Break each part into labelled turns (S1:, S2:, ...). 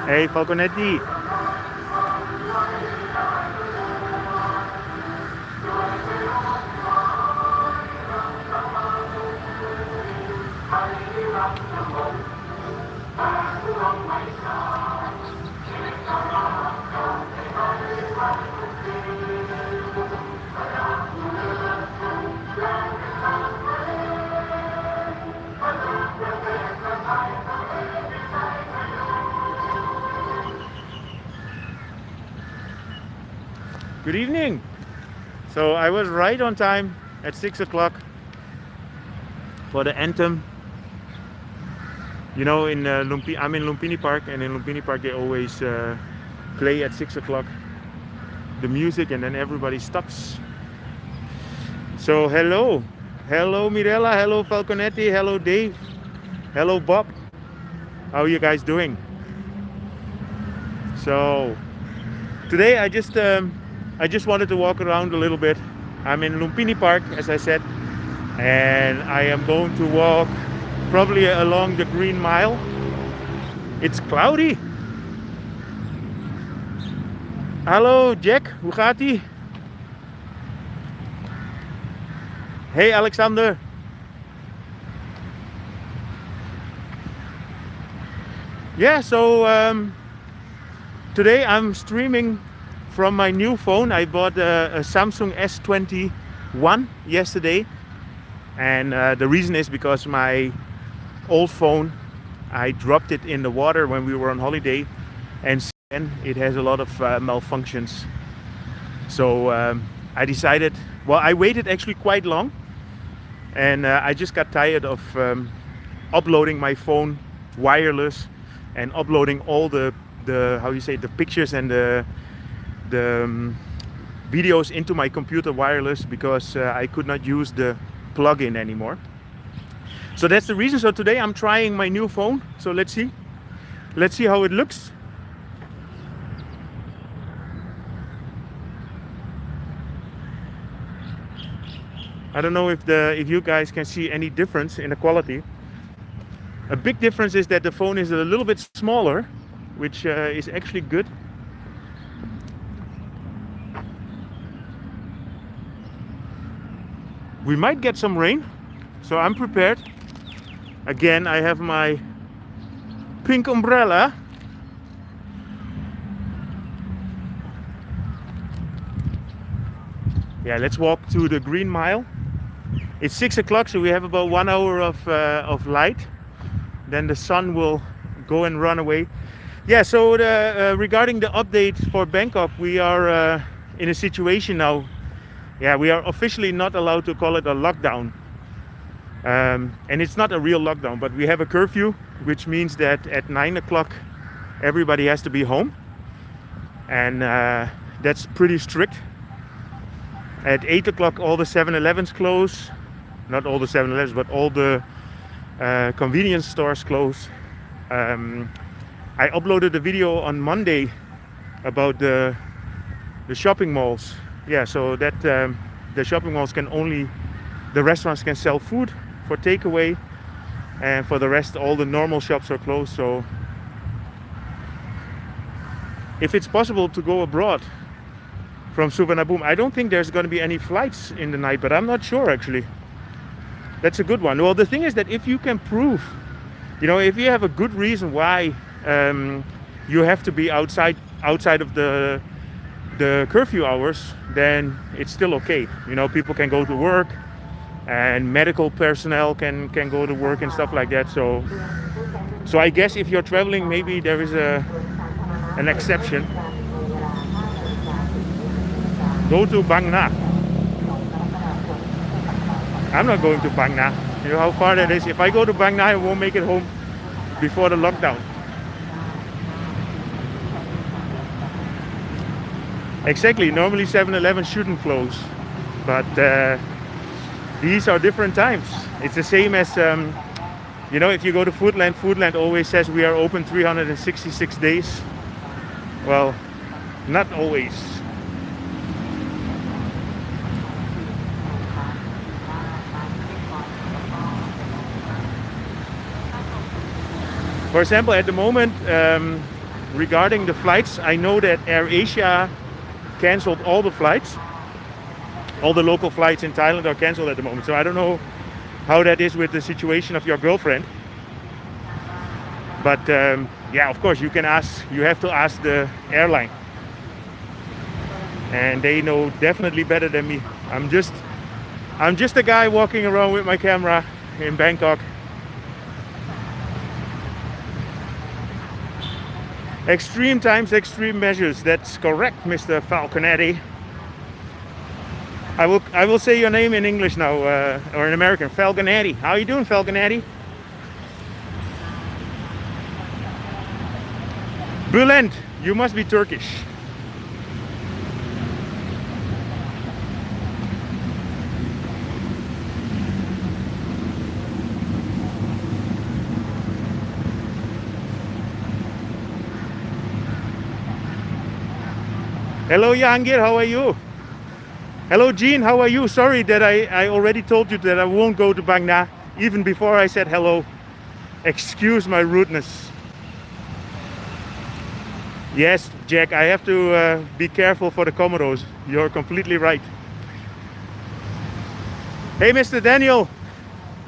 S1: Hey, Falconetti. Good evening. So I was right on time at 6 o'clock for the anthem. You know, I'm in Lumpini Park, and in Lumpini Park they always play at 6 o'clock the music, and then everybody stops. So hello Mirella, hello Falconetti, hello Dave, hello Bob. How are you guys doing? So today I just wanted to walk around a little bit. I'm in Lumpini Park, as I said, and I am going to walk probably along the Green Mile. It's cloudy. Hallo Jack, hoe gaat ie? Hey Alexander. Yeah, so today I'm streaming from my new phone. I bought a Samsung S21 yesterday, and the reason is because my old phone, I dropped it in the water when we were on holiday, and then it has a lot of malfunctions. So I decided, well, I waited actually quite long, and I just got tired of uploading my phone wireless and uploading all the how you say, the pictures and the videos into my computer wireless, because I could not use the plug-in anymore. So that's the reason. So today I'm trying my new phone. So let's see how it looks. I don't know if you guys can see any difference in the quality. A big difference is that the phone is a little bit smaller, which is actually good. We might get some rain, so I'm prepared. Again, I have my pink umbrella. Yeah, let's walk to the Green Mile. It's 6 o'clock, so we have about 1 hour of light. Then the sun will go and run away. Yeah, so regarding the update for Bangkok, we are in a situation now. Yeah, we are officially not allowed to call it a lockdown. And it's not a real lockdown, but we have a curfew, which means that at 9 o'clock everybody has to be home. And that's pretty strict. At 8 o'clock all the 7-Elevens close. Not all the 7-Elevens, but all the convenience stores close. I uploaded a video on Monday about the shopping malls. Yeah, so that the shopping malls the restaurants can sell food for takeaway, and for the rest all the normal shops are closed. So if it's possible to go abroad from Suvarnabhumi, I don't think there's going to be any flights in the night, but I'm not sure actually. That's a good one. Well, the thing is that if you can prove, if you have a good reason why you have to be outside of the curfew hours, then it's still okay. People can go to work, and medical personnel can go to work and stuff like that. So I guess if you're traveling, maybe there is an exception. Go to Bang Na. I'm not going to Bang Na. You know how far that is. If I go to Bang Na, I won't make it home before the lockdown. Exactly. Normally 7-Eleven shouldn't close, but these are different times. It's the same as if you go to Foodland always says we are open 366 days. Well, not always. For example, at the moment regarding the flights, I know that AirAsia canceled all the flights. All the local flights in Thailand are canceled at the moment. So I don't know how that is with the situation of your girlfriend. But yeah, of course, you have to ask the airline. And they know definitely better than me. I'm just a guy walking around with my camera in Bangkok. Extreme times, extreme measures. That's correct, Mr. Falconetti. I will say your name in English now, or in American. Falconetti. How you doing, Falconetti? Bülent, you must be Turkish. Hello Jahangir, how are you? Hello Jean, how are you? Sorry that I already told you that I won't go to Bang Na, even before I said hello. Excuse my rudeness. Yes, Jack, I have to be careful for the Comoros. You're completely right. Hey Mr. Daniel.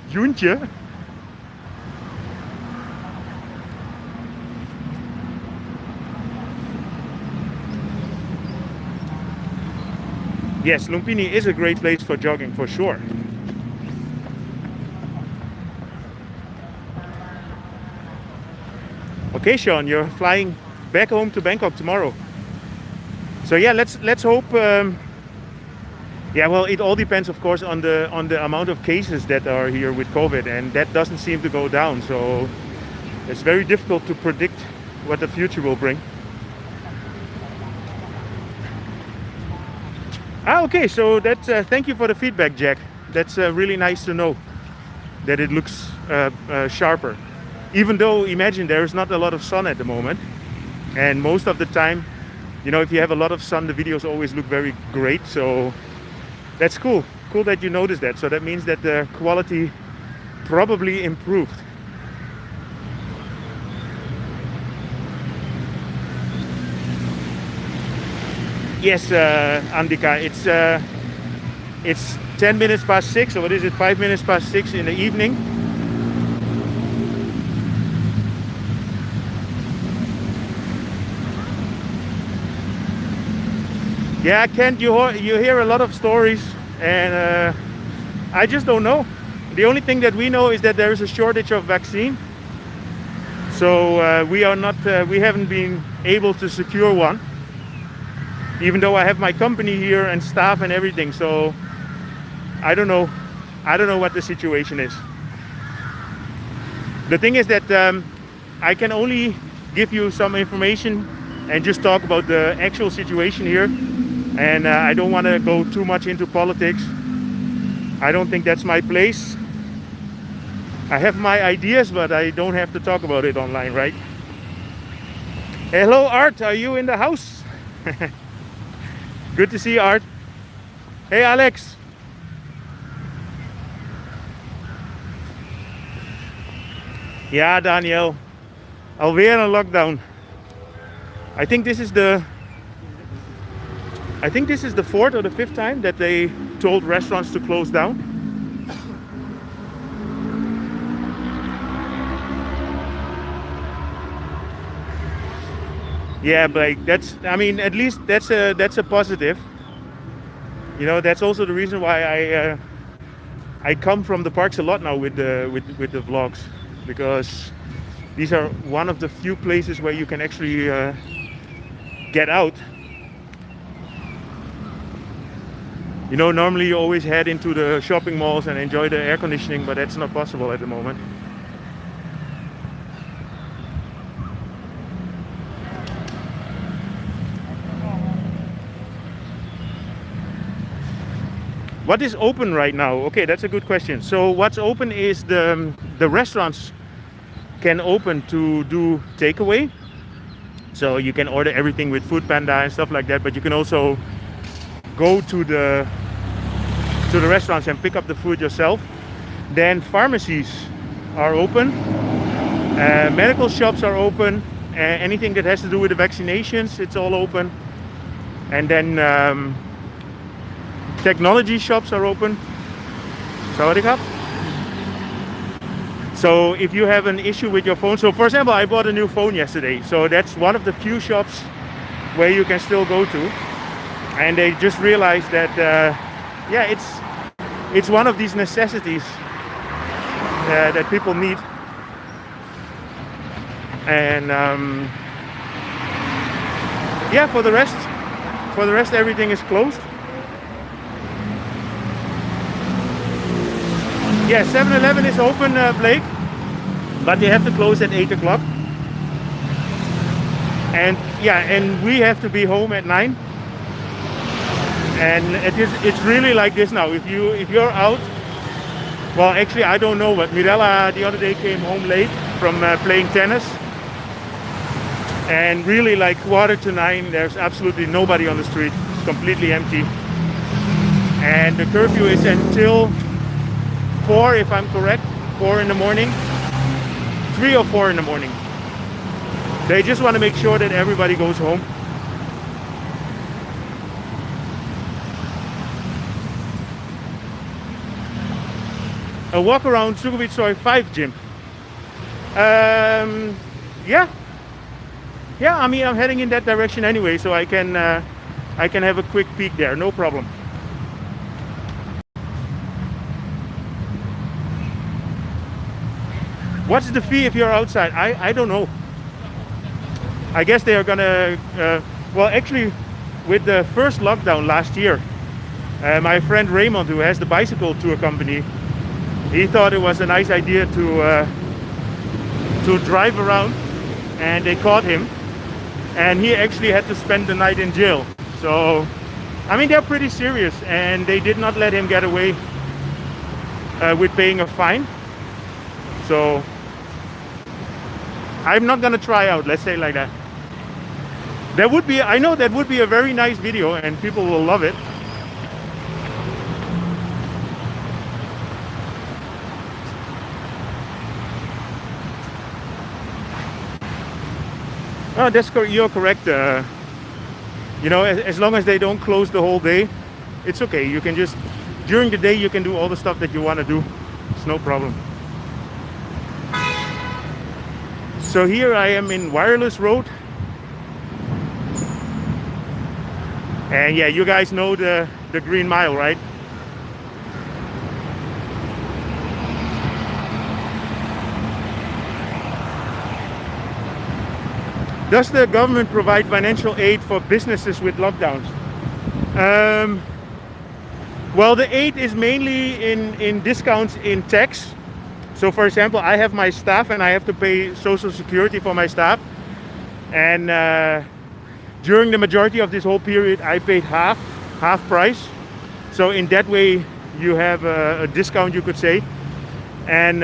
S1: Juntje. Yes, Lumpini is a great place for jogging, for sure. Okay, Sean, you're flying back home to Bangkok tomorrow. So yeah, let's hope. Yeah, well, it all depends, of course, on the amount of cases that are here with COVID, and that doesn't seem to go down. So it's very difficult to predict what the future will bring. Okay, so that's thank you for the feedback, Jack. That's really nice to know that it looks sharper. Even though, imagine, there is not a lot of sun at the moment, and most of the time, you know, if you have a lot of sun, the videos always look very great. So that's cool. Cool that you noticed that. So that means that the quality probably improved. Yes, Andika, it's 10 minutes past 6, or what is it, 5 minutes past 6 in the evening. Yeah, Kent, you hear a lot of stories, and I just don't know. The only thing that we know is that there is a shortage of vaccine. So we haven't been able to secure one. Even though I have my company here and staff and everything, so I don't know what the situation is. The thing is that I can only give you some information and just talk about the actual situation here, and I don't want to go too much into politics. I don't think that's my place. I have my ideas, but I don't have to talk about it online, right? Hello Art, are you in the house? Good to see you, Art. Hey, Alex. Ja, Daniel. Alweer een lockdown. I think this is the fourth or the fifth time that they told restaurants to close down. Yeah, Blake, at least that's a positive. You know, that's also the reason why I come from the parks a lot now with the vlogs, because these are one of the few places where you can actually get out. You know, normally you always head into the shopping malls and enjoy the air conditioning, but that's not possible at the moment. What is open right now? Okay, that's a good question. So what's open is the restaurants can open to do takeaway. So you can order everything with Food Panda and stuff like that, but you can also go to the restaurants and pick up the food yourself. Then pharmacies are open, medical shops are open, anything that has to do with the vaccinations, it's all open. And then technology shops are open. Sawadee krap. So if you have an issue with your phone, so for example, I bought a new phone yesterday, so that's one of the few shops where you can still go to, and they just realized that yeah, it's one of these necessities that people need. And yeah, for the rest everything is closed. Yeah, 7-Eleven is open, Blake, but they have to close at 8 o'clock. And yeah, and we have to be home at 9. And it's really like this now. If you're out, well, actually I don't know, but Mirella the other day came home late from playing tennis, and really like 8:45, there's absolutely nobody on the street. It's completely empty, and the curfew is until 4, if I'm correct, 4 in the morning, 3 or 4 in the morning. They just want to make sure that everybody goes home. A walk around Sukhumvit Soi 5 gym. Yeah. I mean, I'm heading in that direction anyway, so I can have a quick peek there, no problem. What's the fee if you're outside? I don't know. I guess they are gonna, well, actually, with the first lockdown last year, my friend Raymond, who has the bicycle tour company, he thought it was a nice idea to drive around, and they caught him, and he actually had to spend the night in jail. So, I mean, they're pretty serious, and they did not let him get away with paying a fine. So, I'm not gonna try out, let's say it like that. That would be, I know that would be a very nice video and people will love it. Oh, you're correct. You know, as long as they don't close the whole day, it's okay. You can just, during the day, you can do all the stuff that you want to do. It's no problem. So here I am in Wireless Road. And yeah, you guys know the Green Mile, right? Does the government provide financial aid for businesses with lockdowns? Well, the aid is mainly in discounts in tax. So for example, I have my staff and I have to pay Social Security for my staff. And during the majority of this whole period, I paid half price. So in that way, you have a discount, you could say. And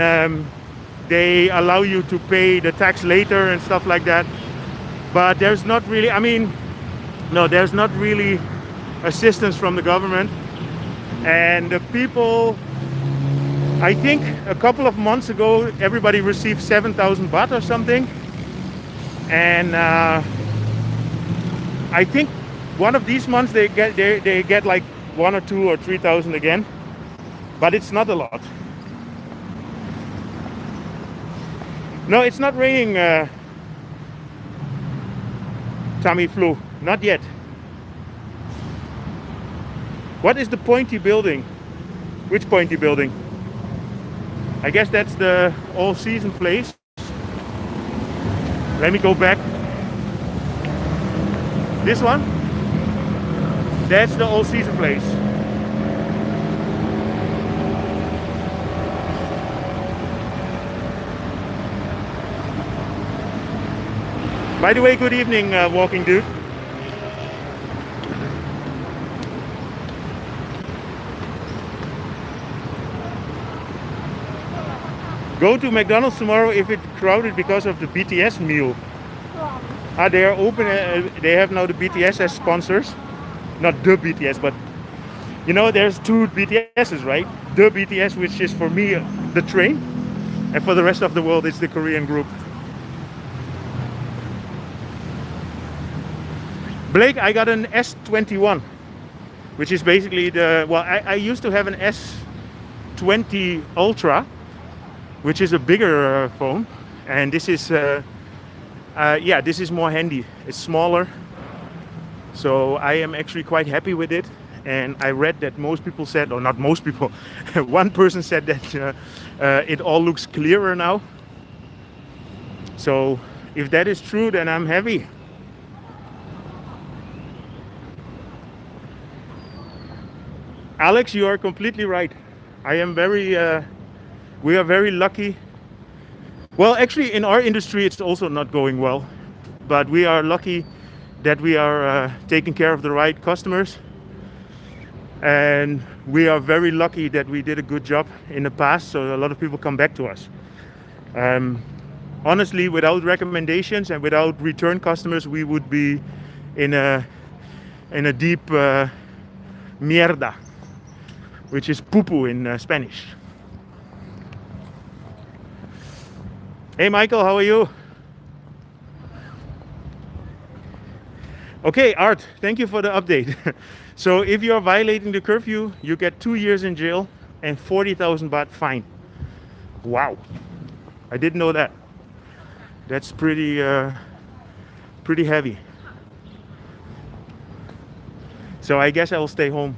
S1: they allow you to pay the tax later and stuff like that. But there's not really, I mean, no, there's not really assistance from the government. And the people, I think a couple of months ago, everybody received 7,000 baht or something. And I think one of these months they get like 1 or 2 or 3,000 again. But it's not a lot. No, it's not raining, Tamiflu, not yet. What is the pointy building? Which pointy building? I guess that's the all-season place. Let me go back. This one? That's the all-season place. By the way, good evening, walking dude. Go to McDonald's tomorrow if it's crowded because of the BTS meal. They are open. They have now the BTS as sponsors. Not the BTS, but you know, there's 2 BTSs, right? The BTS, which is for me the train, and for the rest of the world, it's the Korean group. Blake, I got an S21, which is basically the, well, I used to have an S20 Ultra, which is a bigger phone, and this is yeah, this is more handy. It's smaller, so I am actually quite happy with it. And I read that most people said, or not most people, one person said that it all looks clearer now. So if that is true, then I'm happy. Alex, you are completely right. I am very, we are very lucky. Well, actually, in our industry, it's also not going well, but we are lucky that we are taking care of the right customers. And we are very lucky that we did a good job in the past, so a lot of people come back to us. Honestly, without recommendations and without return customers, we would be in a deep mierda, which is poo-poo in Spanish. Hey Michael, how are you? Okay, Art, thank you for the update. So if you are violating the curfew, you get 2 years in jail and 40,000 baht fine. Wow, I didn't know that. That's pretty pretty heavy. So I guess I will stay home.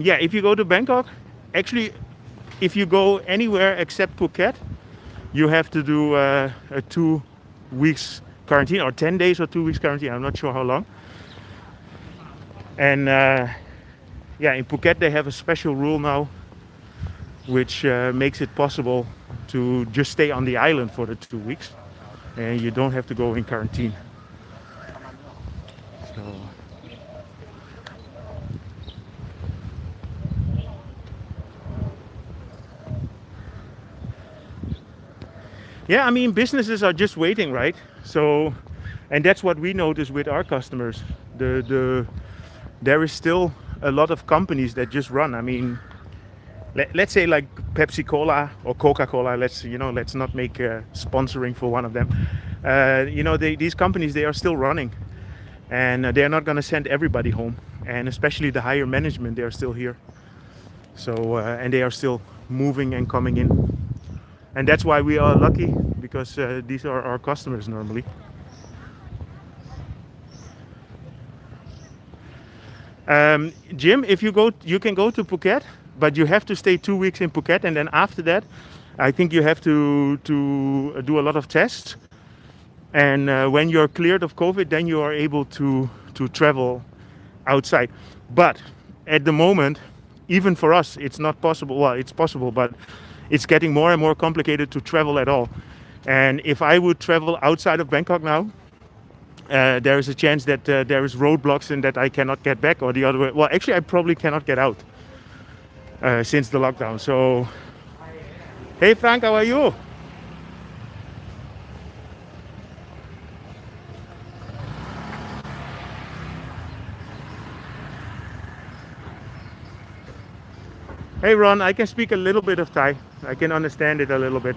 S1: Yeah, if you go to Bangkok, actually, if you go anywhere except Phuket, you have to do a 2 weeks quarantine, or 10 days or 2 weeks quarantine. I'm not sure how long. And yeah, in Phuket they have a special rule now, which makes it possible to just stay on the island for the 2 weeks, and you don't have to go in quarantine. So. Yeah, I mean, businesses are just waiting, right? So, and that's what we notice with our customers. There is still a lot of companies that just run. I mean, let's say like Pepsi Cola or Coca-Cola. Let's not make sponsoring for one of them. These companies, they are still running, and they are not going to send everybody home. And especially the higher management, they are still here. So, and they are still moving and coming in. And that's why we are lucky, because these are our customers normally. Jim, if you go, you can go to Phuket, but you have to stay 2 weeks in Phuket, and then after that, I think you have to do a lot of tests. And when you're cleared of COVID, then you are able to travel outside. But at the moment, even for us, it's not possible. Well, it's possible, but it's getting more and more complicated to travel at all. And if I would travel outside of Bangkok now, there is a chance that there is roadblocks and that I cannot get back, or the other way. Well, actually, I probably cannot get out since the lockdown. So, hey Frank, how are you? Hey Ron, I can speak a little bit of Thai. I can understand it a little bit.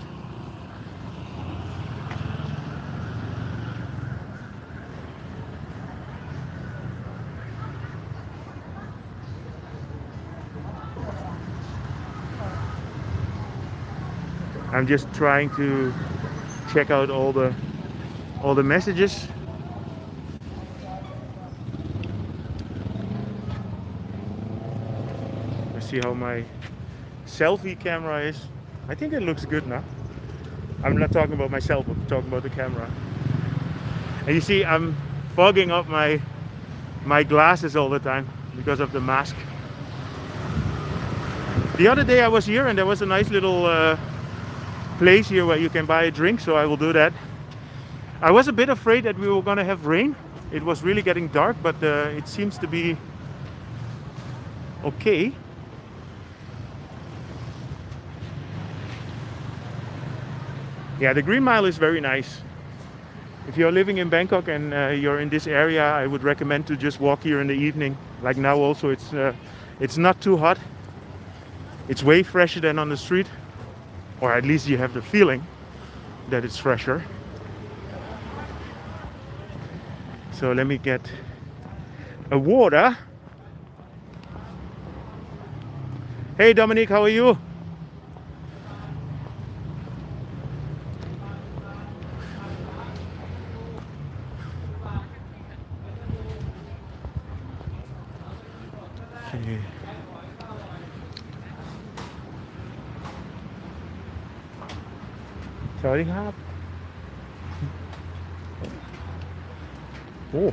S1: I'm just trying to check out all the messages. Let's see how my selfie camera is. I think it looks good now. I'm not talking about myself, I'm talking about the camera. And you see, I'm fogging up my glasses all the time because of the mask. The other day I was here and there was a nice little place here where you can buy a drink, so I will do that. I was a bit afraid that we were gonna have rain. It was really getting dark, but it seems to be okay. Yeah, the Green Mile is very nice. If you're living in Bangkok and you're in this area, I would recommend to just walk here in the evening. Like now also, it's not too hot. It's way fresher than on the street. or at least you have the feeling that it's fresher. So let me get a water. Hey Dominic, how are you? Okay. Sorry, ครับ โอ้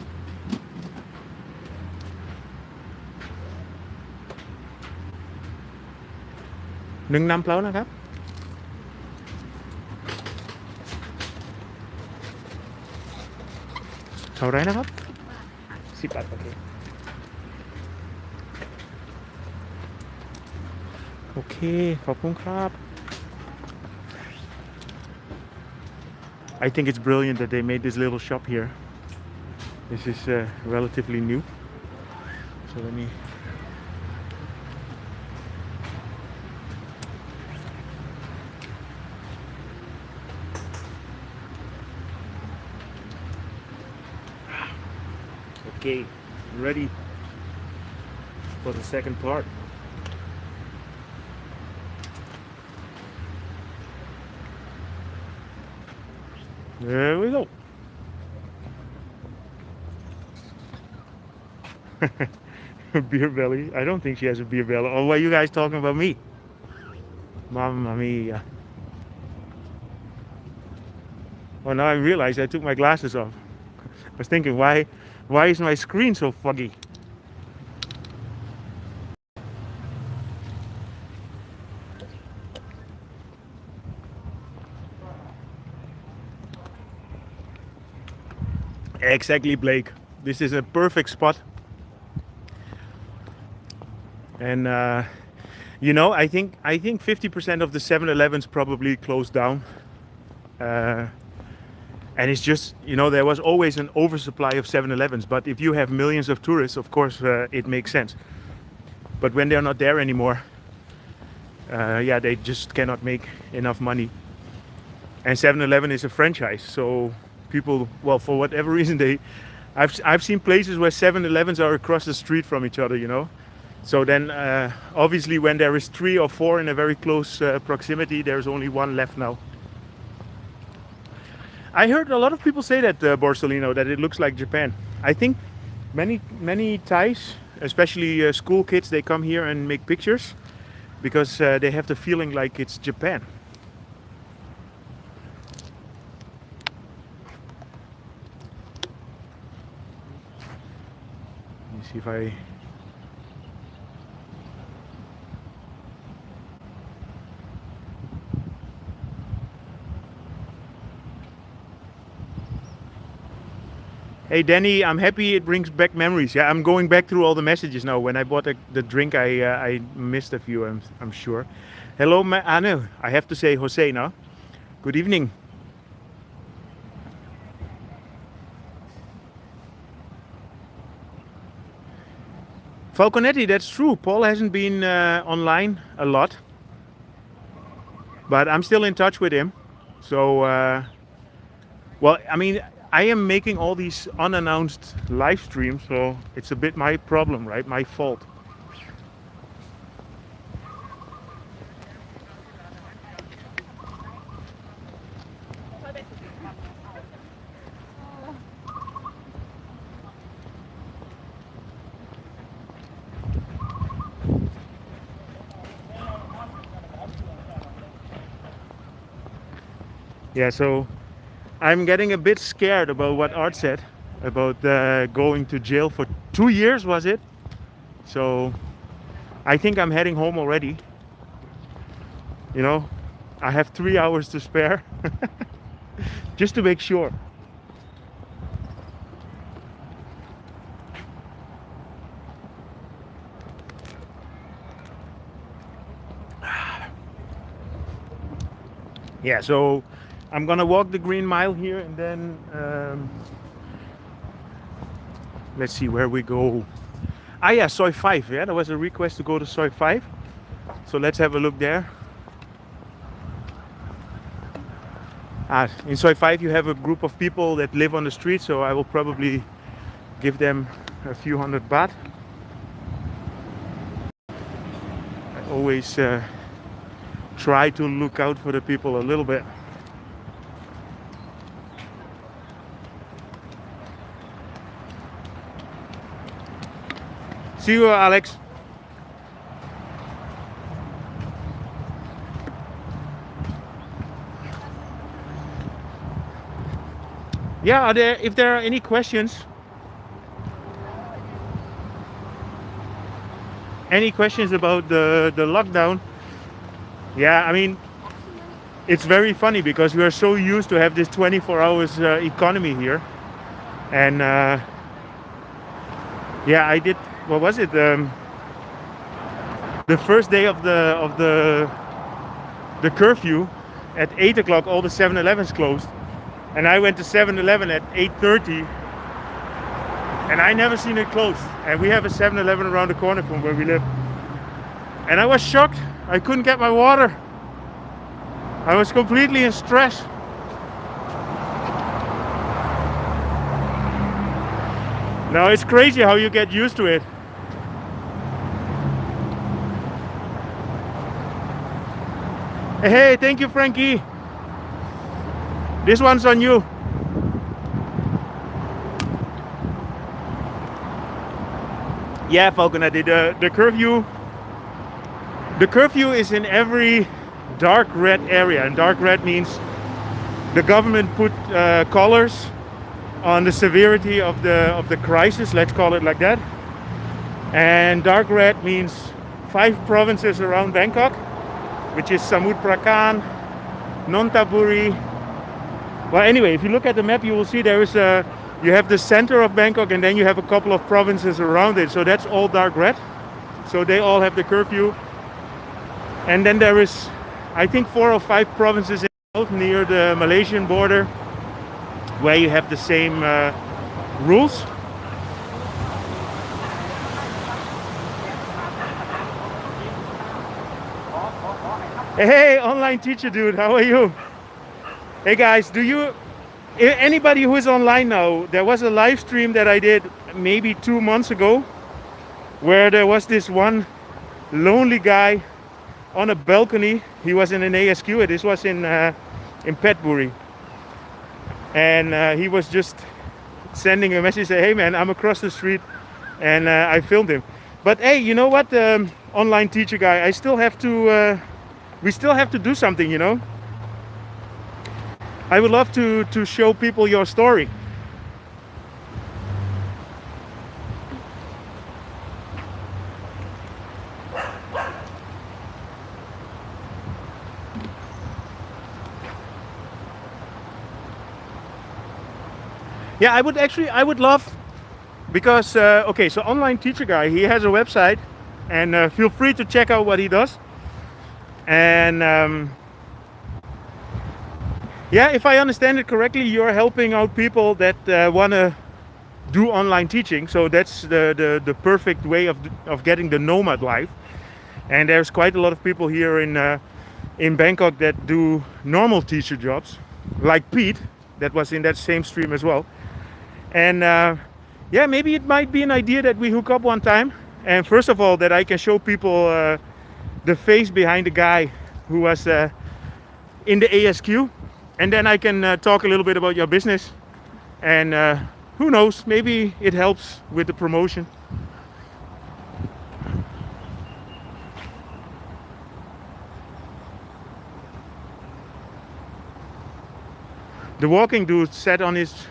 S1: หนึ่งน้ำเปล่านะครับเท่าไรนะครับ10 บาทโอเคโอเคขอบคุณครับ I think it's brilliant that they made this little shop here. This is relatively new. So let me. Okay, ready for the second part. There we go. Beer belly. I don't think she has a beer belly. Oh, why are you guys talking about me? Mamma mia. Well, now I realize I took my glasses off. I was thinking, why is my screen so foggy? Exactly, Blake. This is a perfect spot. And you know, I think 50% of the 7-Elevens probably closed down. And it's just, you know, there was always an oversupply of 7-Elevens. But if you have millions of tourists, of course, it makes sense. But when they're not there anymore, yeah, they just cannot make enough money. And 7-Eleven is a franchise, so people, well, for whatever reason, I've seen places where 7-Elevens are across the street from each other, you know. So then, obviously, when there is 3 or 4 in a very close proximity, there's only one left now. I heard a lot of people say that, Borsellino, that it looks like Japan. I think many Thais, especially school kids, they come here and make pictures because they have the feeling like it's Japan. Let me see if I... Hey Danny, I'm happy it brings back memories. Yeah, I'm going back through all the messages now. When I bought the drink, I missed a few, I'm sure. Hello, Anne. I have to say Jose now. Good evening. Falconetti, that's true. Paul hasn't been online a lot. But I'm still in touch with him. So, well, I mean... I am making all these unannounced live streams, so it's a bit my problem, right? My fault. Yeah, so I'm getting a bit scared about what Art said about going to jail for 2 years, was it? So I think I'm heading home already. You know, I have 3 hours to spare just to make sure. Yeah, so I'm gonna walk the Green Mile here and then let's see where we go. Ah yeah, Soi 5, yeah, there was a request to go to Soi 5. So let's have a look there. In Soi 5 you have a group of people that live on the street, so I will probably give them a few hundred baht. I always try to look out for the people a little bit. See you, Alex. Yeah, if there are any questions, about the lockdown, yeah, I mean, it's very funny because we are so used to have this 24 hours economy here, and yeah, I did. What was it? The first day of the curfew, at 8 o'clock, all the 7-Elevens closed. And I went to 7-Eleven at 8:30, and I never seen it closed. And we have a 7-Eleven around the corner from where we live. And I was shocked. I couldn't get my water. I was completely in stress. Now it's crazy how you get used to it. Hey, thank you, Frankie. This one's on you. Yeah, Falcon, I did the curfew. The curfew is in every dark red area, and dark red means the government put colors on the severity of the crisis. Let's call it like that. And dark red means 5 provinces around Bangkok, which is Samut Prakan, Nonthaburi. Well, anyway, if you look at the map, you will see there is you have the center of Bangkok, and then you have a couple of provinces around it. So that's all dark red. So they all have the curfew. And then there is, I think, 4 or 5 provinces near the Malaysian border where you have the same rules. Hey, online teacher dude, how are you? Hey guys, anybody who is online now, there was a live stream that I did maybe 2 months ago where there was this one lonely guy on a balcony. He was in an ASQ. This was in Petbury, and he was just sending a message, say, hey man, I'm across the street, and I filmed him. But hey, you know what, online teacher guy, we still have to do something, you know. I would love to show people your story. Yeah, I would love, because okay, so online teacher guy, he has a website, and feel free to check out what he does. And yeah, if I understand it correctly, you're helping out people that want to do online teaching. So that's the perfect way of getting the nomad life. And there's quite a lot of people here in Bangkok that do normal teacher jobs, like Pete, that was in that same stream as well. And yeah, maybe it might be an idea that we hook up one time. And first of all, that I can show people the face behind the guy who was in the ASQ. And then I can talk a little bit about your business. And who knows, maybe it helps with the promotion. The walking dude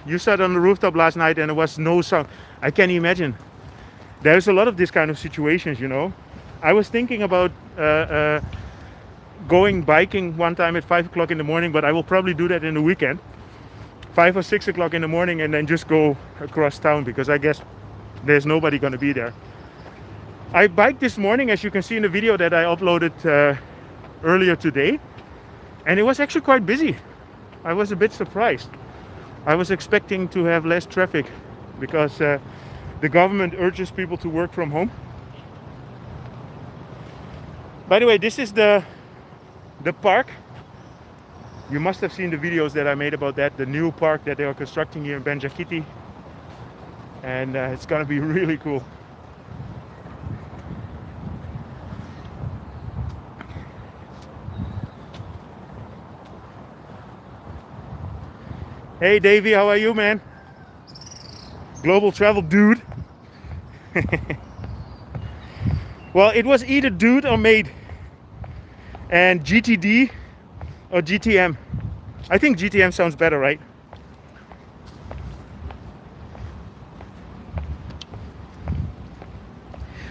S1: you sat on the rooftop last night and there was no sound. I can imagine. There's a lot of this kind of situations, you know. I was thinking about going biking one time at 5 o'clock in the morning, but I will probably do that in the weekend. 5 or 6 o'clock in the morning, and then just go across town, because I guess there's nobody gonna be there. I biked this morning, as you can see in the video that I uploaded earlier today, and it was actually quite busy. I was a bit surprised. I was expecting to have less traffic because the government urges people to work from home. By the way, this is the park. You must have seen the videos that I made about that, the new park that they are constructing here in Benjakitti, and it's gonna be really cool. Hey Davey, how are you, man? Global travel dude. Well, it was either dude or made, and GTD or GTM. I think GTM sounds better, right?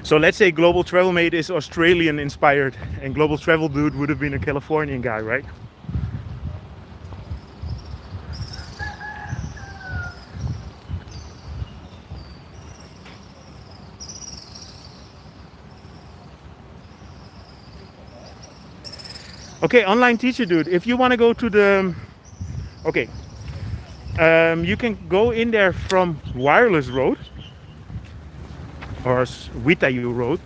S1: So let's say Global Travel Mate is Australian inspired, and Global Travel Dude would have been a Californian guy, right? Okay, online teacher dude, if you want to go to the, okay, you can go in there from Wireless Road or Witayu Road,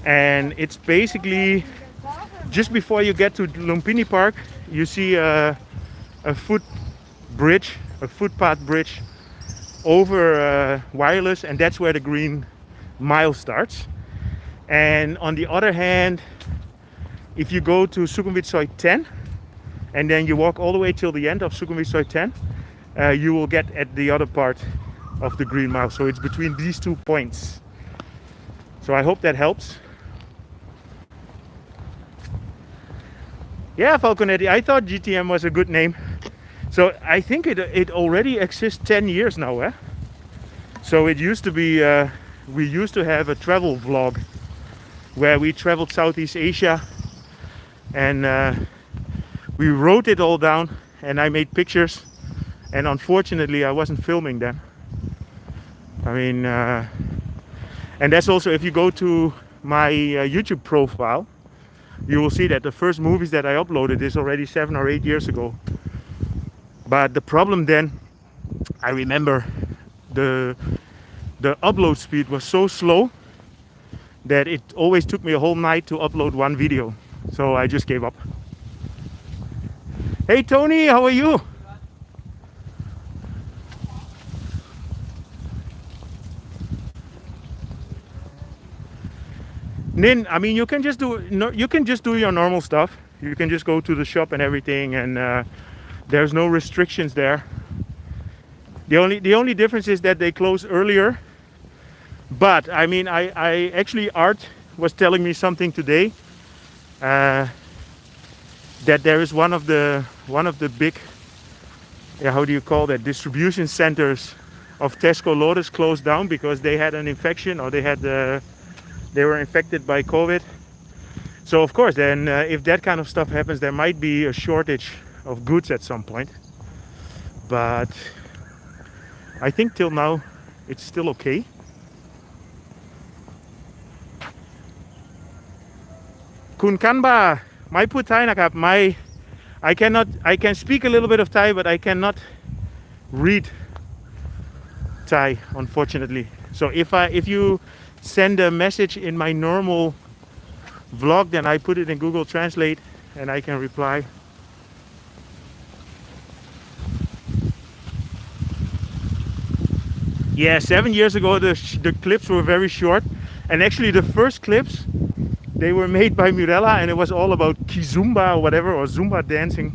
S1: and it's basically just before you get to Lumpini Park. You see a footpath bridge over Wireless, and that's where the Green Mile starts. And on the other hand, if you go to Sukhumvit Soi 10 and then you walk all the way till the end of Sukhumvit Soi 10, you will get at the other part of the Green Mile. So it's between these 2 points. So I hope that helps. Yeah, Falconetti, I thought GTM was a good name. So I think it already exists 10 years now, eh? So it used to be, we used to have a travel vlog where we traveled Southeast Asia, and we wrote it all down, and I made pictures, and unfortunately I wasn't filming them. I mean, and that's also, if you go to my YouTube profile, you will see that the first movies that I uploaded is already 7 or 8 years ago. But the problem then, I remember the upload speed was so slow that it always took me a whole night to upload one video. So I just gave up. Hey Tony, how are you? Nin, I mean, you can just do your normal stuff. You can just go to the shop and everything, and there's no restrictions there. The only difference is that they close earlier. But I mean, I actually, Art was telling me something today, that there is one of the big, yeah, how do you call that, distribution centers of Tesco Lotus closed down because they had an infection, or they were infected by COVID. So of course, then if that kind of stuff happens, there might be a shortage of goods at some point. But I think till now it's still okay. Kun Kanba, my put Thai nakap, I can speak a little bit of Thai, but I cannot read Thai, unfortunately. So if you send a message in my normal vlog, then I put it in Google Translate and I can reply. Yeah, 7 years ago the clips were very short, and actually the first clips, they were made by Mirella, and it was all about Kizumba or whatever, or Zumba dancing.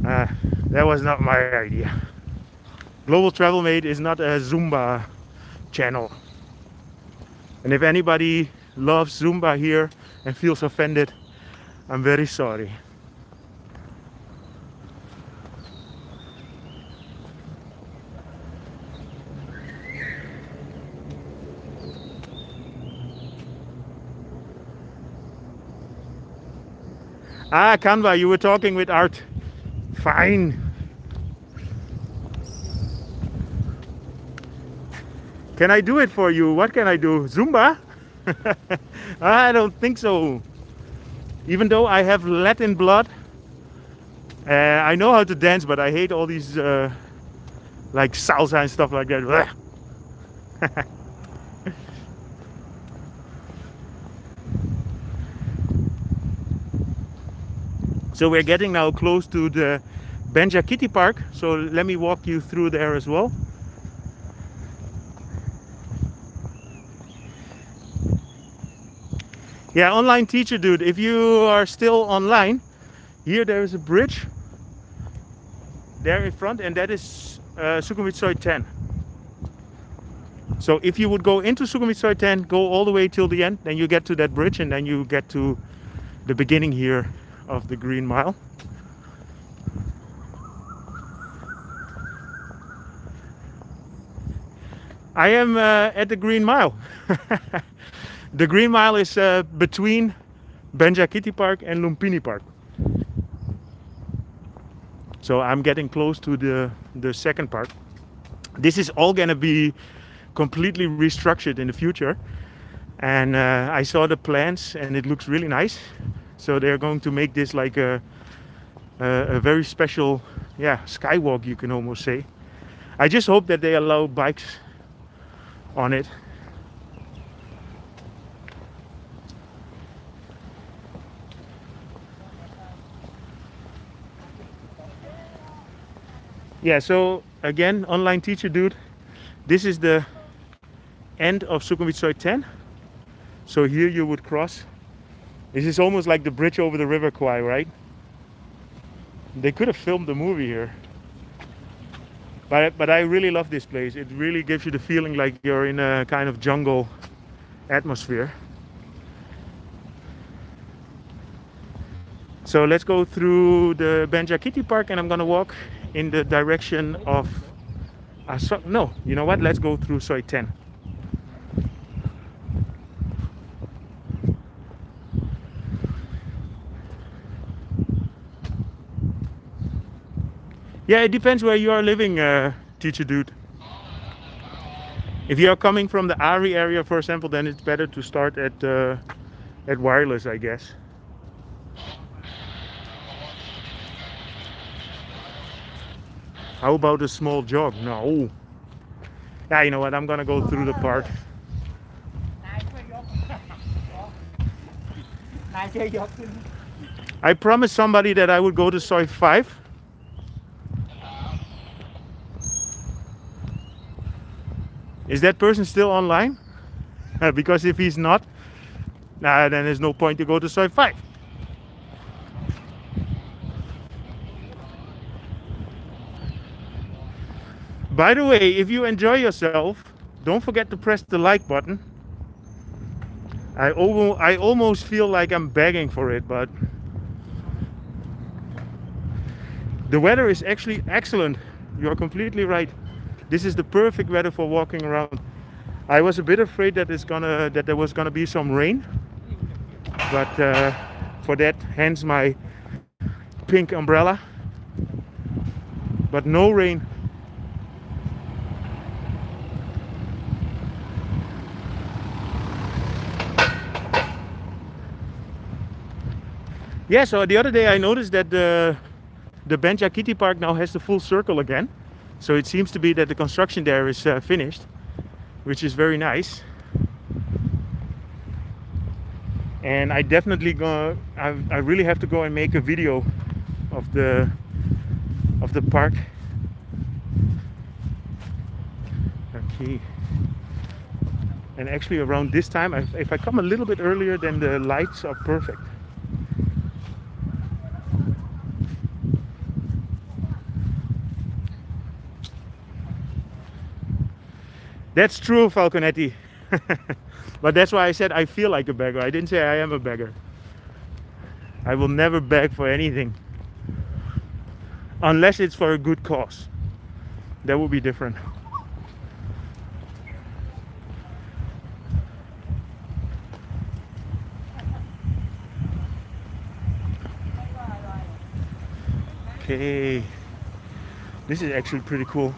S1: That was not my idea. Global Travel Mate is not a Zumba channel. And if anybody loves Zumba here and feels offended, I'm very sorry. Ah, Canva, you were talking with Art. Fine. Can I do it for you? What can I do? Zumba? I don't think so. Even though I have Latin blood, I know how to dance, but I hate all these like salsa and stuff like that. So we're getting now close to the Benjakitti Park. So let me walk you through there as well. Yeah, online teacher dude, if you are still online, here there is a bridge there in front, and that is Sukhumvit Soi 10. So if you would go into Sukhumvit Soi 10, go all the way till the end, then you get to that bridge, and then you get to the beginning here of the Green Mile. I am at the Green Mile. The Green Mile is between Benjakitti Park and Lumpini Park. So I'm getting close to the second part. This is all gonna be completely restructured in the future. And I saw the plans and it looks really nice. So they're going to make this like a very special, yeah, skywalk, you can almost say. I just hope that they allow bikes on it. Yeah, so again, online teacher dude, this is the end of Sukhumvit Soi 10. So here you would cross. This is almost like the bridge over the River Kwai, right? They could have filmed the movie here. But I really love this place. It really gives you the feeling like you're in a kind of jungle atmosphere. So let's go through the Benjakitti Park, and I'm gonna walk in the direction of Asok. No, you know what? Let's go through Soi 10. Yeah, it depends where you are living, teacher dude. If you are coming from the Ari area, for example, then it's better to start at Wireless, I guess. How about a small jog? No. Yeah, you know what? I'm gonna go through the park. I promised somebody that I would go to Soi 5. Is that person still online? Because if he's not, then there's no point to go to Soi 5. By the way, if you enjoy yourself, don't forget to press the like button. I almost feel like I'm begging for it, but the weather is actually excellent. You're completely right. This is the perfect weather for walking around. I was a bit afraid that there was gonna be some rain, but for that, hence my pink umbrella. But no rain. Yeah, so the other day I noticed that the Benjakitti Park now has the full circle again. So it seems to be that the construction there is finished, which is very nice. And I definitely I really have to go and make a video of the park. Okay. And actually around this time, if I come a little bit earlier, then the lights are perfect. That's true, Falconetti. But that's why I said I feel like a beggar. I didn't say I am a beggar. I will never beg for anything. Unless it's for a good cause. That would be different. Okay. This is actually pretty cool.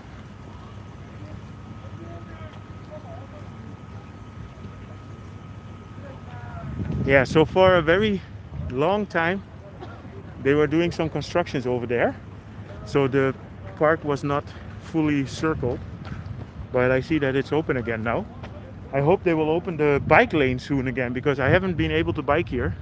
S1: Yeah, so for a very long time they were doing some constructions over there, so the park was not fully circled, but I see that it's open again now. I hope they will open the bike lane soon again, because I haven't been able to bike here.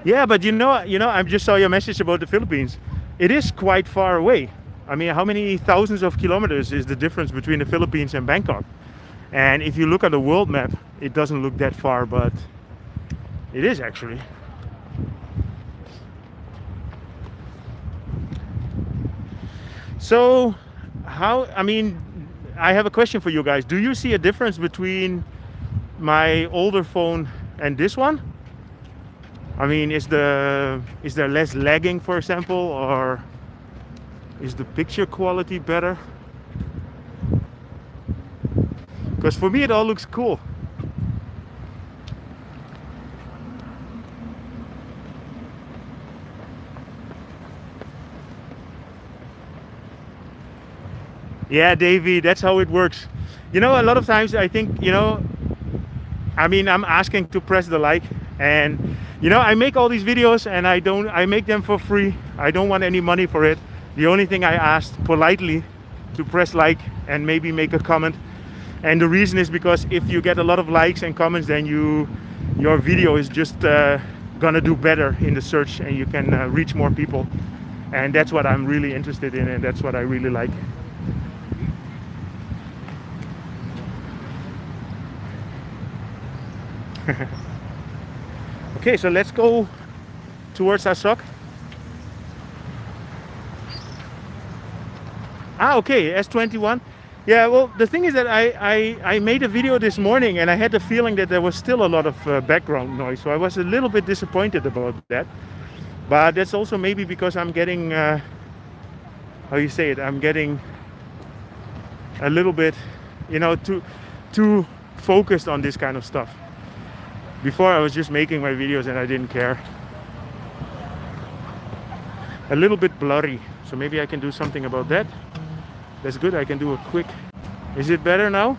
S1: Yeah, but I just saw your message about the Philippines. It is quite far away. I mean, how many thousands of kilometers is the difference between the Philippines and Bangkok? And if you look at the world map, it doesn't look that far, but it is actually. So, I have a question for you guys. Do you see a difference between my older phone and this one? I mean, is there less lagging, for example, or is the picture quality better? Because for me it all looks cool. Yeah, Davey, that's how it works. A lot of times I think, I'm asking to press the like, and I make all these videos and I make them for free. I don't want any money for it. The only thing I asked politely to press like and maybe make a comment. And the reason is because if you get a lot of likes and comments, then your video is just gonna do better in the search, and you can reach more people. And that's what I'm really interested in, and that's what I really like. Okay, so let's go towards Asok. Okay, S21. Yeah, well, the thing is that I made a video this morning and I had the feeling that there was still a lot of background noise. So I was a little bit disappointed about that. But that's also maybe because I'm getting, how you say it, I'm getting a little bit, too focused on this kind of stuff. Before I was just making my videos and I didn't care. A little bit blurry. So maybe I can do something about that. That's good. I can do a quick. Is it better now?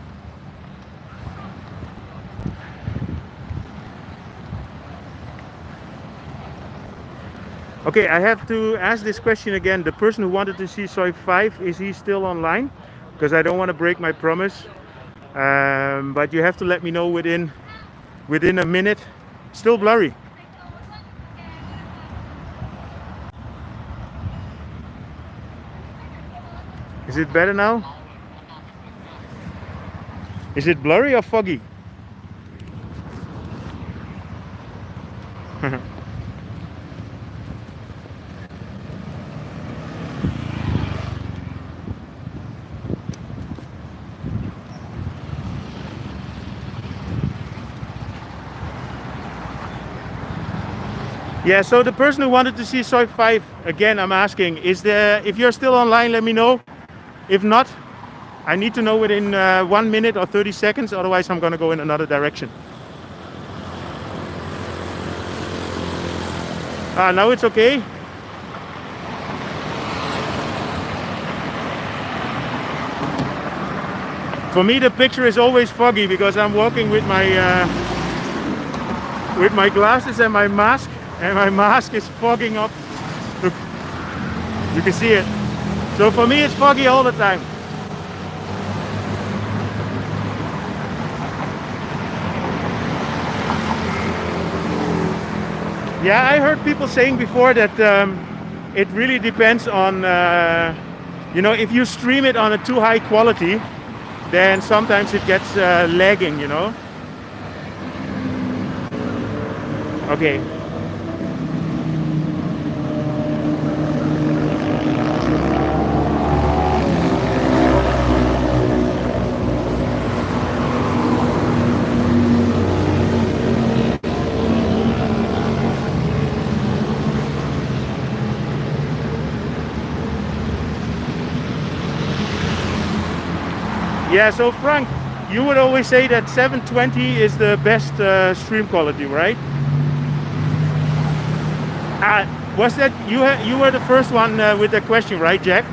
S1: Okay, I have to ask this question again. The person who wanted to see Soi 5, is he still online? Because I don't want to break my promise. But you have to let me know within a minute. Still blurry. Is it better now? Is it blurry or foggy? Yeah, so the person who wanted to see Soi 5, again, I'm asking, if you're still online, let me know. If not, I need to know within 1 minute or 30 seconds, otherwise I'm gonna go in another direction. Now it's okay. For me, the picture is always foggy because I'm walking with my glasses and my mask, and my mask is fogging up. Look, you can see it. So for me, it's foggy all the time. Yeah, I heard people saying before that it really depends on, if you stream it on a too high quality, then sometimes it gets lagging, Okay. Yeah, so Frank, you would always say that 720 is the best stream quality, right? Was that you were the first one with that question, right, Jack?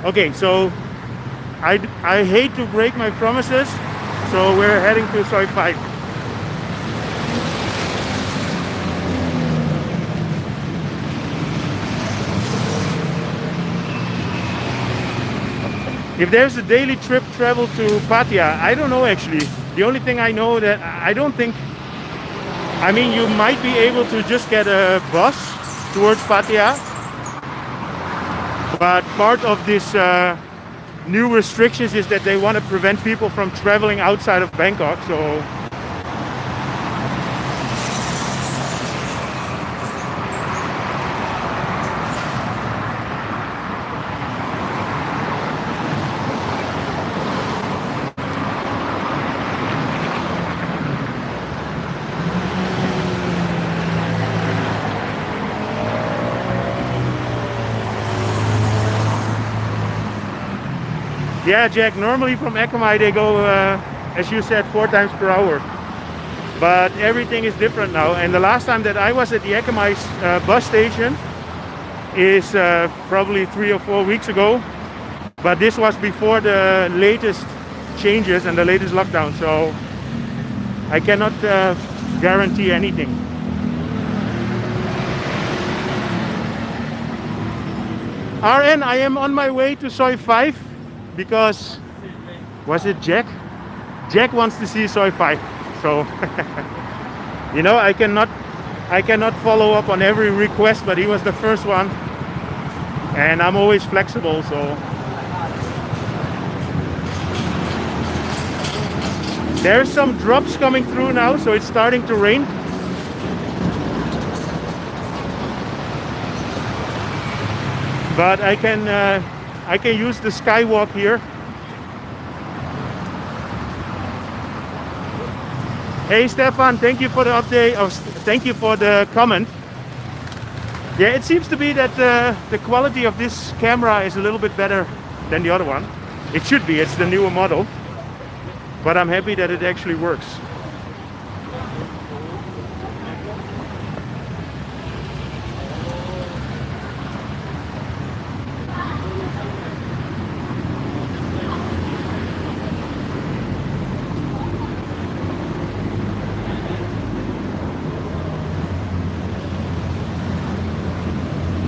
S1: Okay, so I hate to break my promises, so we're heading to Soi 5. If there's a daily trip travel to Pattaya, I don't know actually. The only thing I know that I don't think I mean, you might be able to just get a bus towards Pattaya, but part of this new restrictions is that they want to prevent people from traveling outside of Bangkok. So yeah, Jack, normally from Ekamai they go, as you said, 4 times per hour. But everything is different now. And the last time that I was at the Ekamai bus station is probably 3 or 4 weeks ago. But this was before the latest changes and the latest lockdown. So I cannot guarantee anything. RN, I am on my way to Soi 5. Because, was it Jack? Jack wants to see Soi 5. So, you know, I cannot follow up on every request, but he was the first one. And I'm always flexible, so. There's some drops coming through now, so it's starting to rain. But I can use the skywalk here. Hey Stefan, thank you for the update. Thank you for the comment. Yeah, it seems to be that the quality of this camera is a little bit better than the other one. It should be, it's the newer model. But I'm happy that it actually works.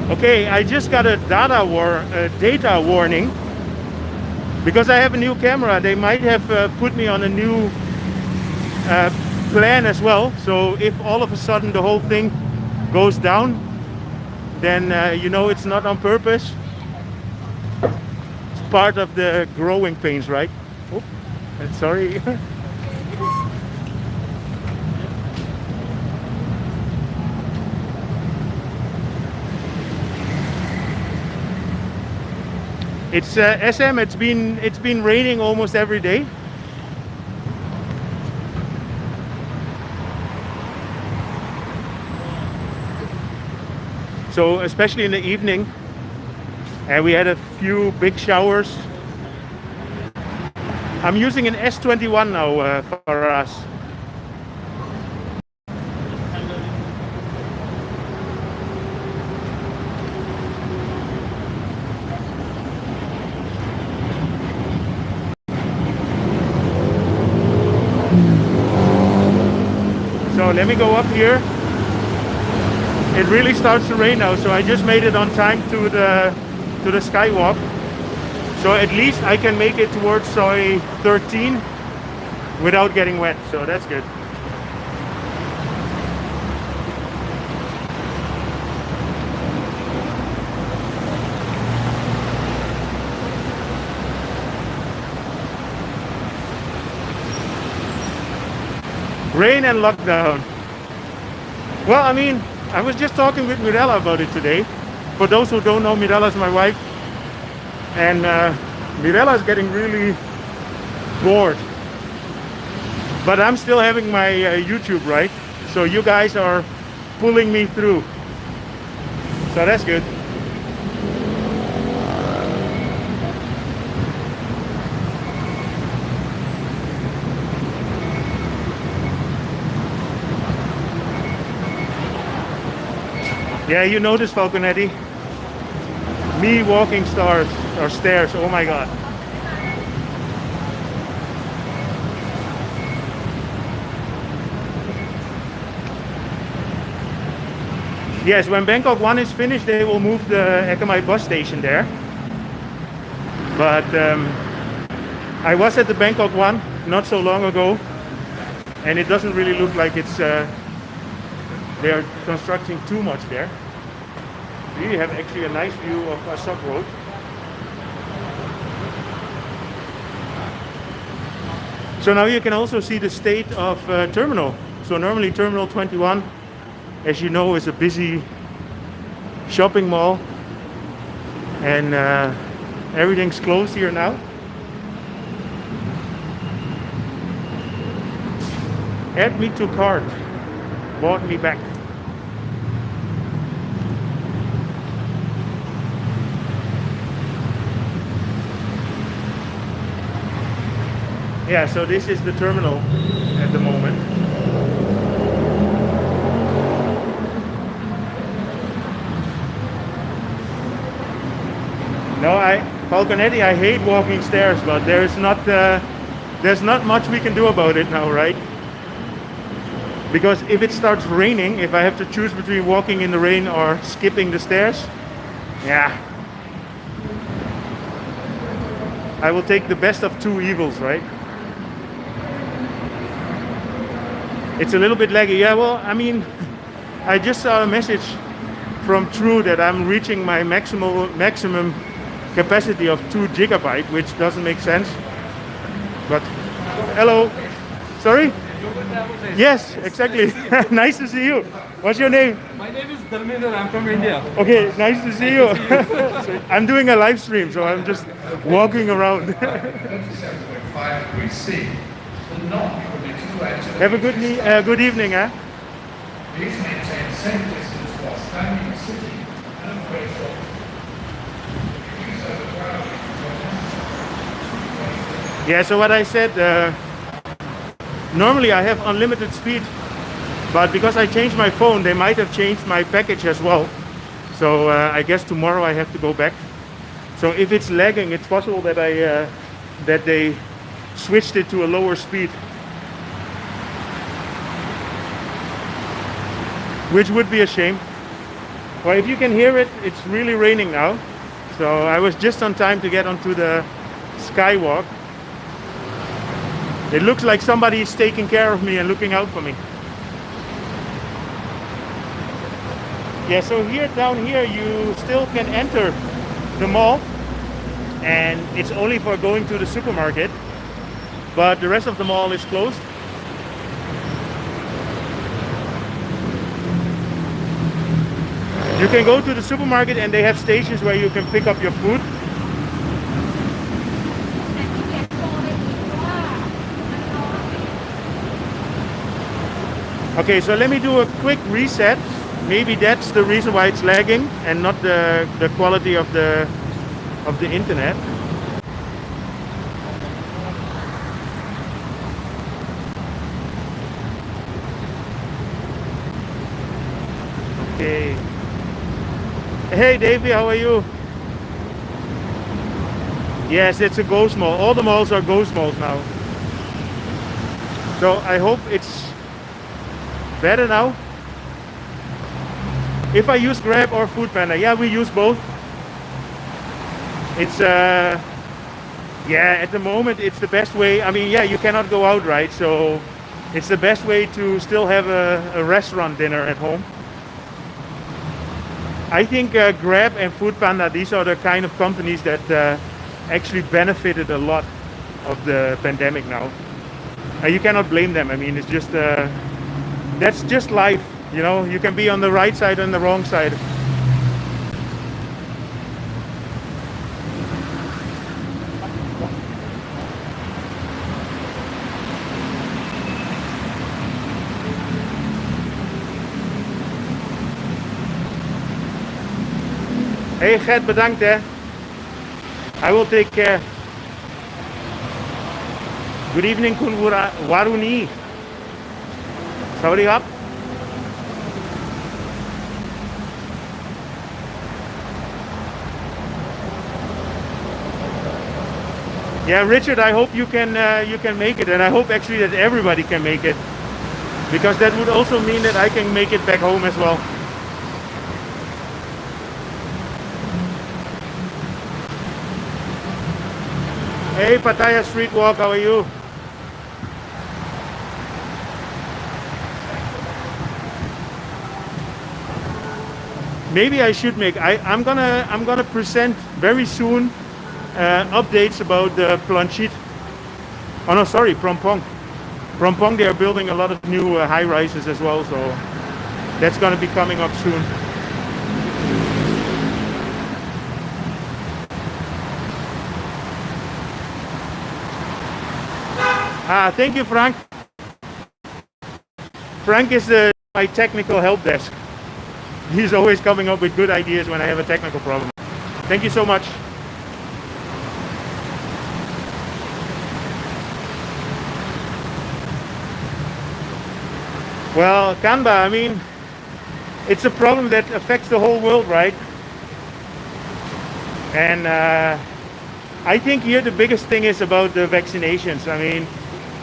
S1: Okay, I just got a data warning because I have a new camera. They might have put me on a new plan as well. So if all of a sudden the whole thing goes down, then you know it's not on purpose. It's part of the growing pains, right? Oh, sorry. It's SM. It's been raining almost every day. So especially in the evening, and we had a few big showers. I'm using an S21 now for us. So let me go up here. It really starts to rain now, so I just made it on time to the skywalk. So at least I can make it towards Soi 13 without getting wet, so that's good. Rain and lockdown. Well, I mean, I was just talking with Mirella about it today. For those who don't know, Mirella's my wife. And Mirella's getting really bored. But I'm still having my YouTube, right? So you guys are pulling me through. So that's good. Yeah, you noticed, Falconetti? Me walking stairs, oh my god. Yes, when Bangkok 1 is finished, they will move the Ekamai bus station there. But I was at the Bangkok 1 not so long ago, and it doesn't really look like it's They are constructing too much there. Here you have actually a nice view of Asok Road. So now you can also see the state of terminal. So normally Terminal 21, as you know, is a busy shopping mall, and everything's closed here now. Add me to cart. Bought me back. Yeah, so this is the terminal at the moment. No, Falconetti, I hate walking stairs, but there's not much we can do about it now, right? Because if it starts raining, if I have to choose between walking in the rain or skipping the stairs, yeah, I will take the best of two evils, right? It's a little bit laggy. Yeah, well, I mean, I just saw a message from True that I'm reaching my maximum capacity of 2 GB, which doesn't make sense. But hello, sorry? Yes, exactly. Nice to see you. What's your name?
S2: My name is Dharmender. I'm from India.
S1: Okay, nice to see you. So I'm doing a live stream, so I'm just walking around. Have a good evening, huh?
S3: Please maintain safe distance while standing or sitting and avoid talking.
S1: Yeah, so what I said, normally I have unlimited speed, but because I changed my phone, they might have changed my package as well. So I guess tomorrow I have to go back. So if it's lagging, it's possible that that they switched it to a lower speed, which would be a shame. Well, if you can hear it, it's really raining now. So I was just on time to get onto the Skywalk. It looks like somebody is taking care of me and looking out for me. Yeah, so here, down here, you still can enter the mall, and it's only for going to the supermarket, but the rest of the mall is closed. You can go to the supermarket and they have stations where you can pick up your food. Okay, so let me do a quick reset. Maybe that's the reason why it's lagging and not the quality of the internet. Okay. Hey Davey, how are you? Yes, it's a ghost mall. All the malls are ghost malls now. So I hope it's better now. If I use Grab or Foodpanda, yeah, we use both. It's yeah, at the moment it's the best way. I mean, yeah, you cannot go out, right? So it's the best way to still have a restaurant dinner at home. I think Grab and Foodpanda, these are the kind of companies that actually benefited a lot of the pandemic now. You cannot blame them. I mean, it's just that's just life, you know. You can be on the right side and the wrong side. Hey Gert, bedankt hè. I will take care. Good evening, Kun Waruni. Sawadee krap. Yeah, Richard, I hope you can make it, and I hope actually that everybody can make it, because that would also mean that I can make it back home as well. Hey Pattaya Street Walk, how are you? maybe I should make. I'm gonna present very soon updates about the Planchit. Oh no, sorry, Prompong. Prompong, they are building a lot of new high rises as well, so that's gonna be coming up soon. Thank you, Frank. Frank is my technical help desk. He's always coming up with good ideas when I have a technical problem. Thank you so much. Well, Kanba, I mean, it's a problem that affects the whole world, right? And I think here the biggest thing is about the vaccinations. I mean,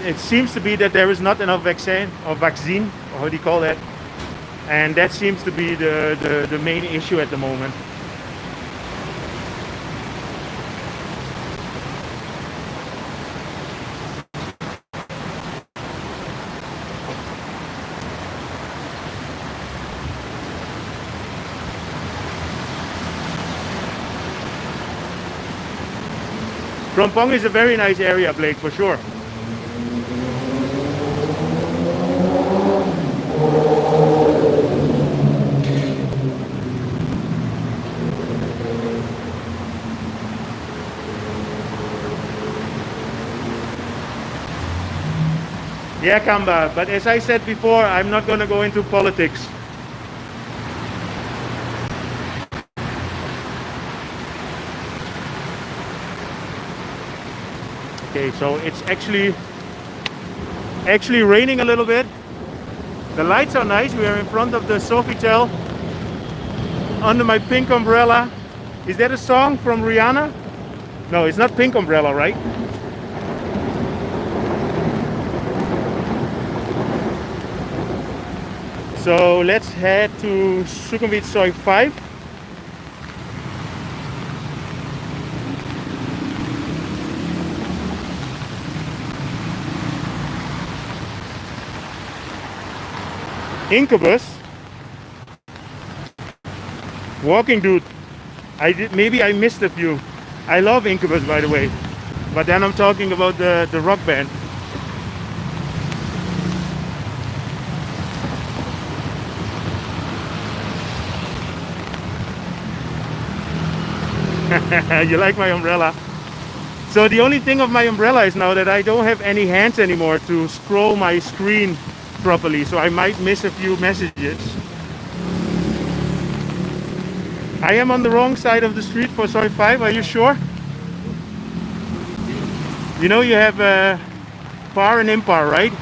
S1: it seems to be that there is not enough vaccine, or how do you call that? And that seems to be the main issue at the moment. Prompong is a very nice area, Blake, for sure. Yeah, Kamba, but as I said before, I'm not going to go into politics. Okay, so it's actually raining a little bit. The lights are nice. We are in front of the Sofitel under my pink umbrella. Is that a song from Rihanna? No, it's not Pink Umbrella, right? So let's head to Sukhumvit Soi 5. Incubus. Walking Dude. Maybe I missed a few. I love Incubus, by the way. But then I'm talking about the rock band. You like my umbrella? So the only thing of my umbrella is now that I don't have any hands anymore to scroll my screen properly, so I might miss a few messages. I am on the wrong side of the street for Soi 5, are you sure? You know you have par and impar, right?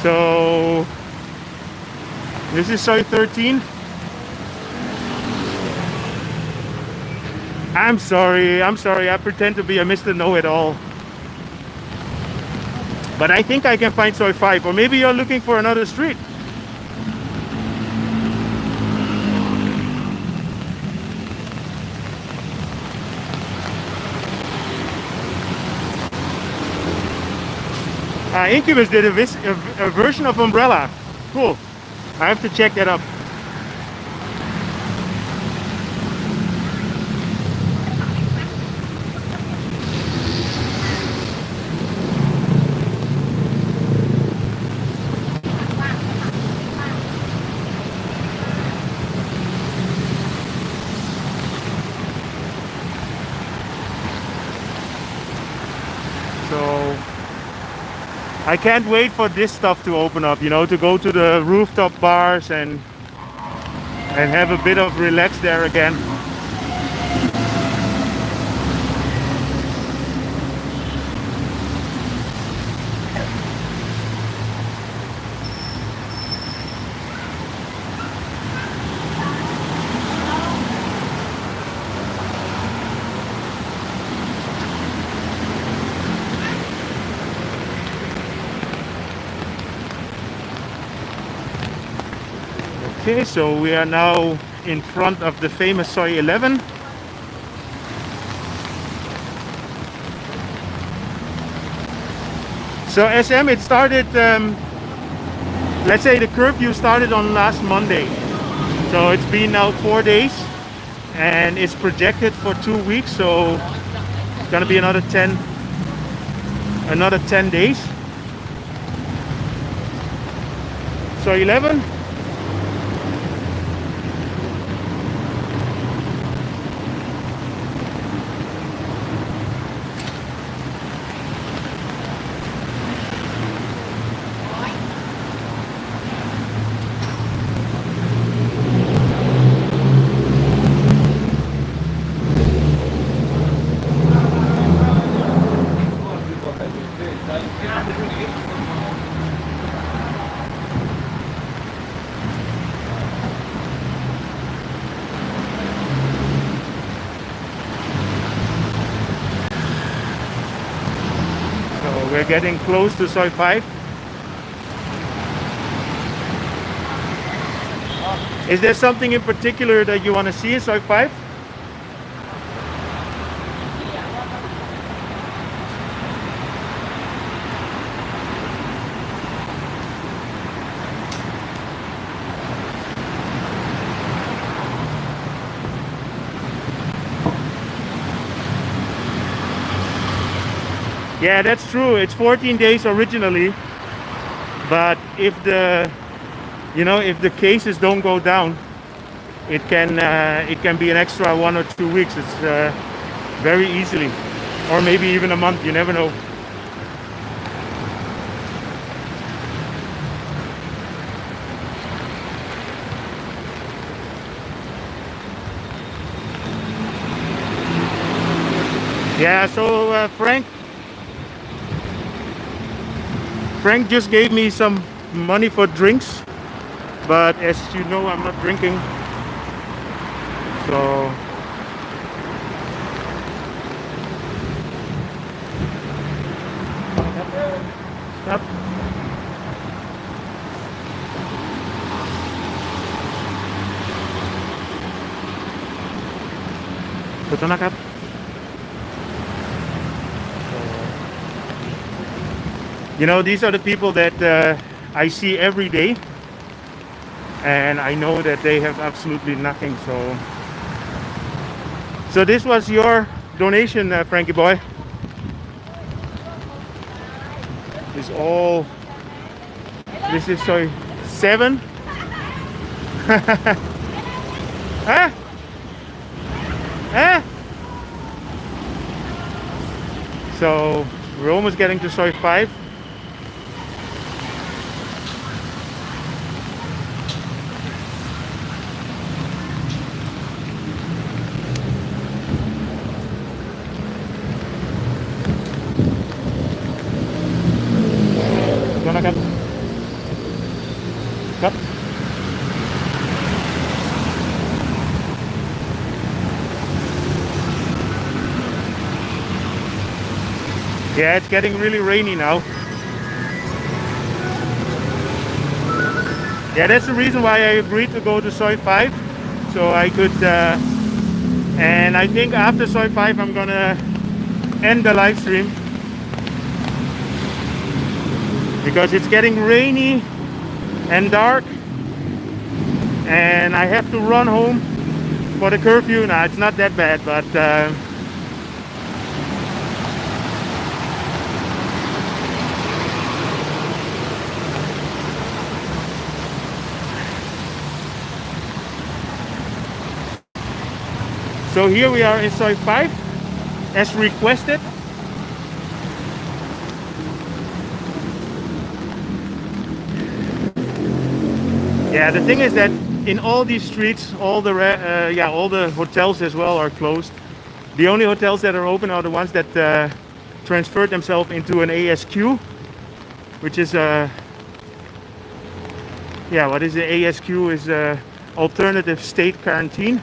S1: So this is Soi 13. I'm sorry, I pretend to be a Mr. Know-It-All. But I think I can find Soi 5, or maybe you're looking for another street. Incubus did a version of Umbrella. Cool. I have to check that up. So I can't wait for this stuff to open up, you know, to go to the rooftop bars and have a bit of relax there again. Okay, so we are now in front of the famous Soi 11. So SM, it started, let's say the curfew started on last Monday. So it's been now 4 days, and it's projected for 2 weeks. So it's gonna be another 10 days. So 11. We're getting close to Soi 5. Is there something in particular that you want to see in Soi 5? Yeah, that's true. It's 14 days originally, but if the cases don't go down, it can be an extra 1 or 2 weeks. It's very easily, or maybe even a month. You never know. Yeah. So Frank just gave me some money for drinks, but as you know, I'm not drinking. So stop. Betul nak? You know, these are the people that I see every day, and I know that they have absolutely nothing. So this was your donation, Frankie boy. This is Soi 7. Huh? Huh? So we're almost getting to Soi 5. Cut. Yeah, it's getting really rainy now. Yeah, that's the reason why I agreed to go to Soi 5, so I could and I think after Soi 5 I'm gonna end the live stream because it's getting rainy and dark, and I have to run home for the curfew. Now it's not that bad, but so here we are in Soi 5 as requested. Yeah, the thing is that in all these streets, all the hotels as well are closed. The only hotels that are open are the ones that transferred themselves into an ASQ, which is what is the ASQ? Is alternative state quarantine.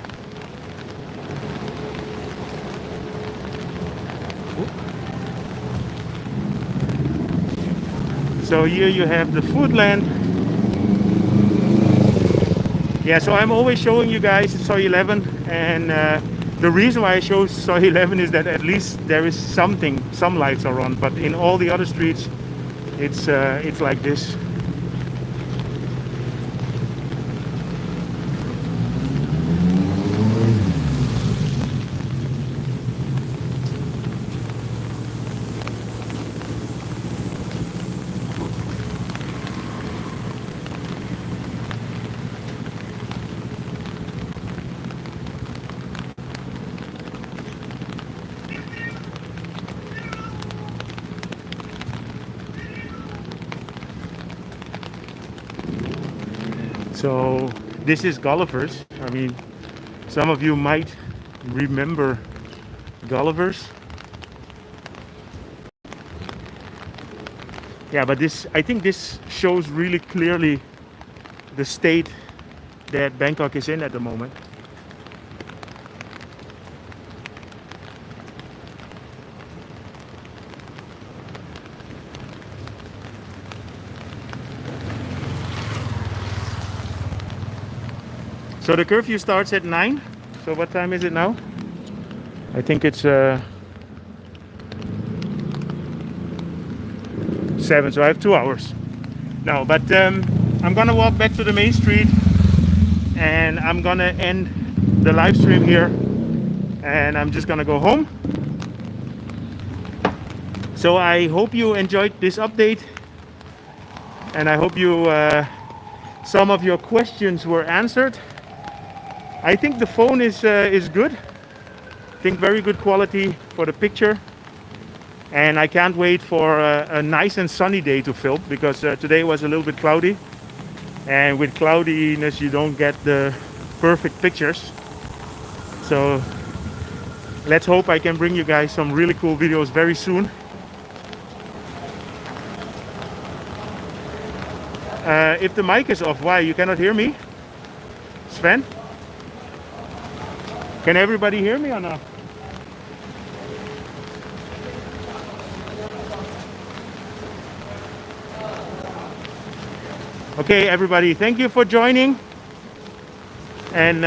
S1: So here you have the Foodland. Yeah, so I'm always showing you guys Soi 11, and the reason why I show Soi 11 is that at least there is some lights are on, but in all the other streets it's like this. So this is Gulliver's. I mean, some of you might remember Gulliver's. Yeah, but I think this shows really clearly the state that Bangkok is in at the moment. So the curfew starts at 9. So what time is it now? I think it's 7, so I have 2 hours. No, but I'm gonna walk back to the main street and I'm gonna end the live stream here and I'm just gonna go home. So I hope you enjoyed this update and I hope you some of your questions were answered. I think the phone is good. I think very good quality for the picture. And I can't wait for a nice and sunny day to film because today was a little bit cloudy. And with cloudiness you don't get the perfect pictures. So let's hope I can bring you guys some really cool videos very soon. If the mic is off, why? You cannot hear me? Sven? Can everybody hear me or not? Okay, everybody, thank you for joining. And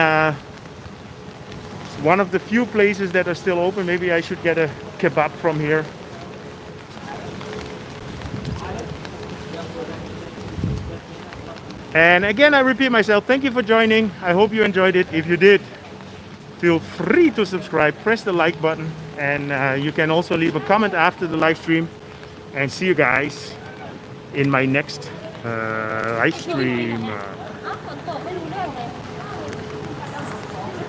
S1: it's one of the few places that are still open. Maybe I should get a kebab from here. And again, I repeat myself, thank you for joining. I hope you enjoyed it. If you did, feel free to subscribe, press the like button, and you can also leave a comment after the live stream. And see you guys in my next live stream.